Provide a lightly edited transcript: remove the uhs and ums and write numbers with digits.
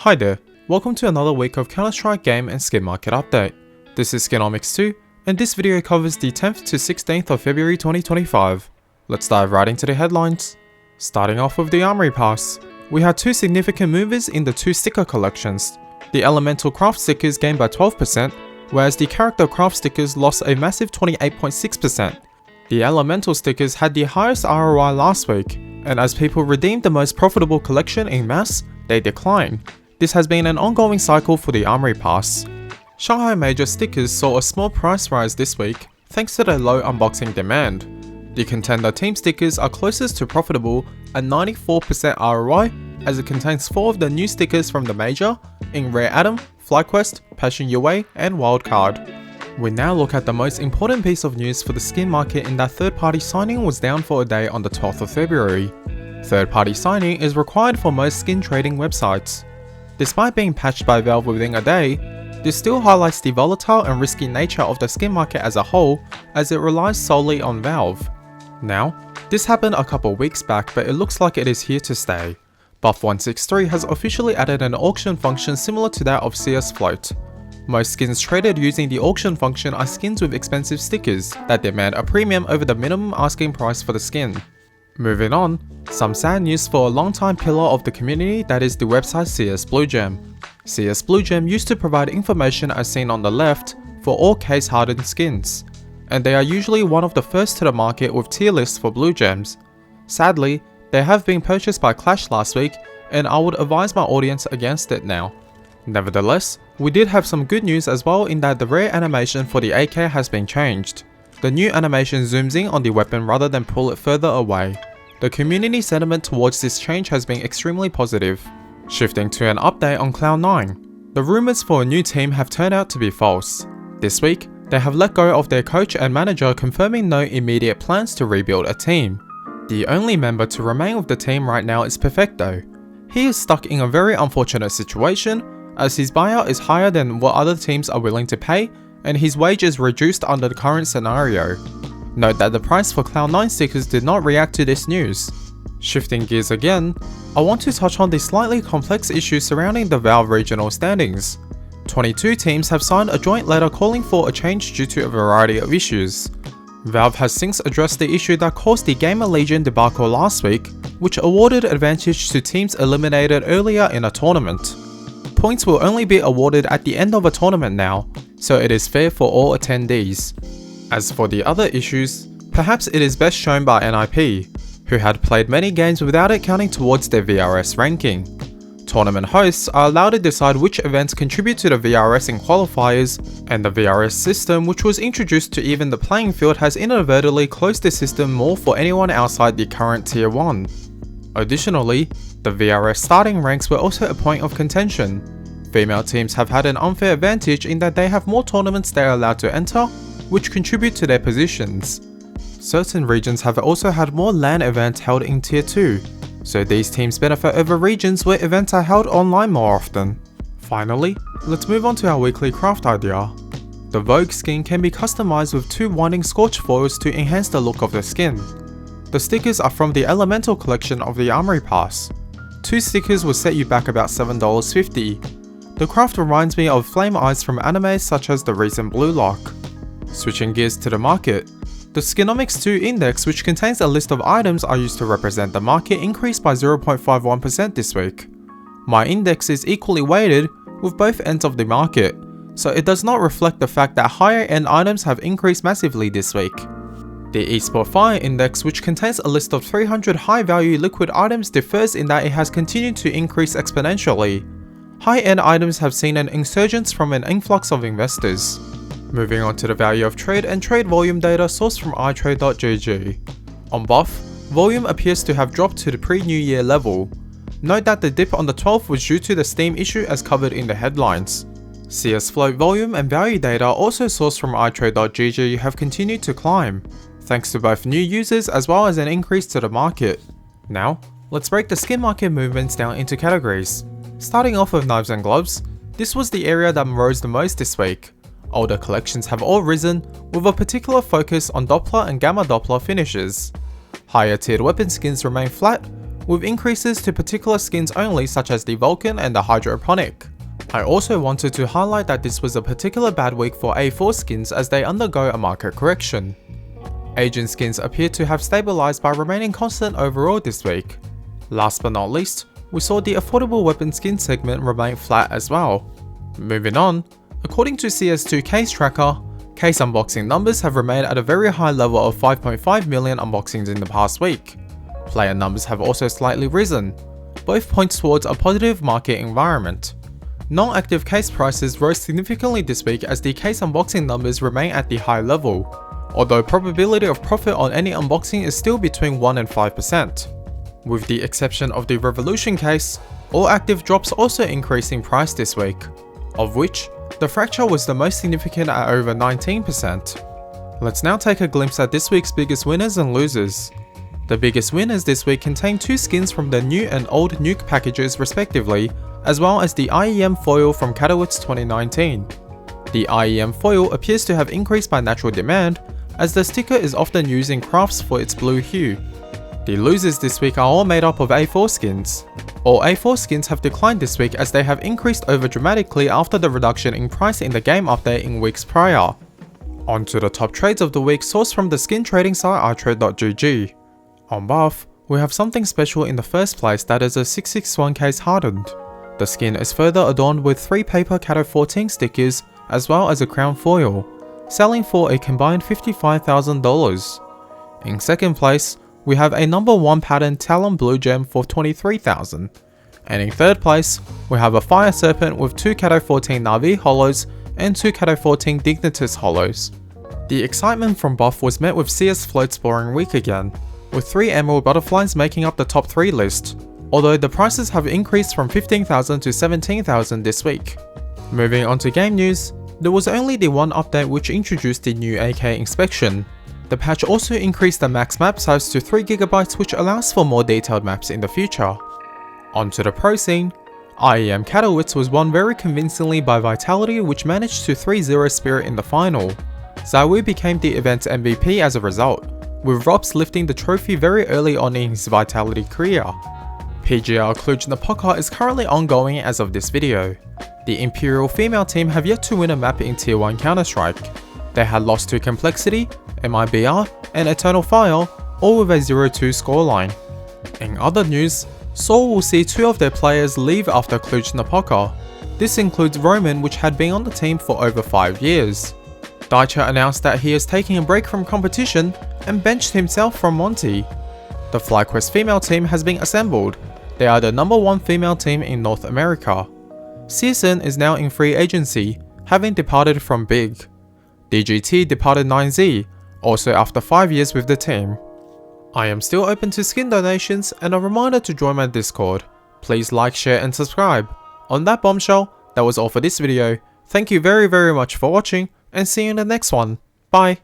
Hi there, welcome to another week of Counter-Strike game and skin market update. This is Skinomics2, and this video covers the 10th to 16th of February 2025. Let's dive right into the headlines. Starting off with the Armory Pass, we had two significant movers in the two sticker collections. The Elemental Craft stickers gained by 12%, whereas the Character Craft stickers lost a massive 28.6%. The Elemental stickers had the highest ROI last week, and as people redeemed the most profitable collection en masse, they decline. This has been an ongoing cycle for the Armory Pass. Shanghai Major stickers saw a small price rise this week thanks to the low unboxing demand. The Contender Team stickers are closest to profitable at 94% ROI, as it contains 4 of the new stickers from the Major in Rare Atom, FlyQuest, Passion UA, and Wildcard. We now look at the most important piece of news for the skin market in that third-party signing was down for a day on the 12th of February. Third-party signing is required for most skin trading websites. Despite being patched by Valve within a day, this still highlights the volatile and risky nature of the skin market as a whole, as it relies solely on Valve. Now, this happened a couple weeks back, but it looks like it is here to stay. Buff163 has officially added an auction function similar to that of CS Float. Most skins traded using the auction function are skins with expensive stickers that demand a premium over the minimum asking price for the skin. Moving on, some sad news for a long-time pillar of the community, that is the website CS Blue Gem. CS Blue Gem used to provide information as seen on the left for all case hardened skins, and they are usually one of the first to the market with tier lists for blue gems. Sadly, they have been purchased by Clash last week, and I would advise my audience against it now. Nevertheless, we did have some good news as well in that the rare animation for the AK has been changed. The new animation zooms in on the weapon rather than pull it further away. The community sentiment towards this change has been extremely positive. Shifting to an update on Cloud9. The rumours for a new team have turned out to be false. This week, they have let go of their coach and manager, confirming no immediate plans to rebuild a team. The only member to remain with the team right now is Perfecto. He is stuck in a very unfortunate situation, as his buyout is higher than what other teams are willing to pay, and his wage is reduced under the current scenario. Note that the price for Cloud9 stickers did not react to this news. Shifting gears again, I want to touch on the slightly complex issue surrounding the Valve regional standings. 22 teams have signed a joint letter calling for a change due to a variety of issues. Valve has since addressed the issue that caused the Gamer Legion debacle last week, which awarded advantage to teams eliminated earlier in a tournament. Points will only be awarded at the end of a tournament now, so it is fair for all attendees. As for the other issues, perhaps it is best shown by NIP, who had played many games without it counting towards their VRS ranking. Tournament hosts are allowed to decide which events contribute to the VRS in qualifiers, and the VRS system, which was introduced to even the playing field, has inadvertently closed the system more for anyone outside the current Tier 1. Additionally, the VRS starting ranks were also a point of contention. Female teams have had an unfair advantage in that they have more tournaments they are allowed to enter, which contribute to their positions. Certain regions have also had more LAN events held in Tier 2, so these teams benefit over regions where events are held online more often. Finally, let's move on to our weekly craft idea. The Vogue skin can be customized with 2 winding scorch foils to enhance the look of the skin. The stickers are from the Elemental collection of the Armory Pass. 2 stickers will set you back about $7.50. The craft reminds me of flame eyes from anime such as the recent Blue Lock. Switching gears to the market, the Skinomics2 index, which contains a list of items I used to represent the market, increased by 0.51% this week. My index is equally weighted with both ends of the market, so it does not reflect the fact that higher end items have increased massively this week. The eSport Fire index, which contains a list of 300 high value liquid items, differs in that it has continued to increase exponentially. High end items have seen an insurgence from an influx of investors. Moving on to the value of trade and trade volume data sourced from iTrade.gg. On Buff, volume appears to have dropped to the pre-New Year level. Note that the dip on the 12th was due to the Steam issue as covered in the headlines. CS Float volume and value data also sourced from iTrade.gg have continued to climb, thanks to both new users as well as an increase to the market. Now, let's break the skin market movements down into categories. Starting off with knives and gloves, this was the area that rose the most this week. Older collections have all risen, with a particular focus on Doppler and Gamma Doppler finishes. Higher tiered weapon skins remain flat, with increases to particular skins only such as the Vulcan and the Hydroponic. I also wanted to highlight that this was a particular bad week for A4 skins as they undergo a market correction. Agent skins appear to have stabilized by remaining constant overall this week. Last but not least, we saw the affordable weapon skin segment remain flat as well. Moving on, according to CS2 case tracker, case unboxing numbers have remained at a very high level of 5.5 million unboxings in the past week. Player numbers have also slightly risen. Both point towards a positive market environment. Non-active case prices rose significantly this week as the case unboxing numbers remain at the high level, although probability of profit on any unboxing is still between 1 and 5%. With the exception of the Revolution case, all active drops also increased in price this week, of which the Fracture was the most significant at over 19%. Let's now take a glimpse at this week's biggest winners and losers. The biggest winners this week contain 2 skins from the new and old Nuke packages respectively, as well as the IEM foil from Katowice 2019. The IEM foil appears to have increased by natural demand, as the sticker is often used in crafts for its blue hue. The losers this week are all made up of A4 skins. All A4 skins have declined this week as they have increased over dramatically after the reduction in price in the game update in weeks prior. On to the top trades of the week sourced from the skin trading site iTrade.gg. On buff, we have something special in the first place that is a 661 case hardened. The skin is further adorned with 3 paper Cato 14 stickers as well as a crown foil, selling for a combined $55,000. In second place, we have a number 1 pattern Talon Blue Gem for $23,000. And in third place, we have a Fire Serpent with 2 Cato 14 Na'vi holos and 2 Cato 14 Dignitas holos. The excitement from buff was met with CS floats boring week again, with 3 Emerald Butterflies making up the top 3 list, although the prices have increased from $15,000 to $17,000 this week. Moving on to game news, there was only the one update which introduced the new AK inspection. The patch also increased the max map size to 3GB which allows for more detailed maps in the future. On to the pro scene, IEM Katowice was won very convincingly by Vitality which managed to 3-0 Spirit in the final. Zawi became the event's MVP as a result, with Robs lifting the trophy very early on in his Vitality career. PGR Cluj-Napoca is currently ongoing as of this video. The Imperial female team have yet to win a map in Tier 1 Counter-Strike. They had lost to Complexity, MIBR, and Eternal Fire, all with a 0-2 scoreline. In other news, Seoul will see 2 of their players leave after Cluj-Napoca. This includes Roman, which had been on the team for over 5 years. Daicha announced that he is taking a break from competition and benched himself from Monty. The FlyQuest female team has been assembled. They are the number 1 female team in North America. CSN is now in free agency, having departed from Big. DGT departed 9Z, also after 5 years with the team. I am still open to skin donations and a reminder to join my Discord. Please like, share and subscribe. On that bombshell, that was all for this video. Thank you very much for watching and see you in the next one. Bye.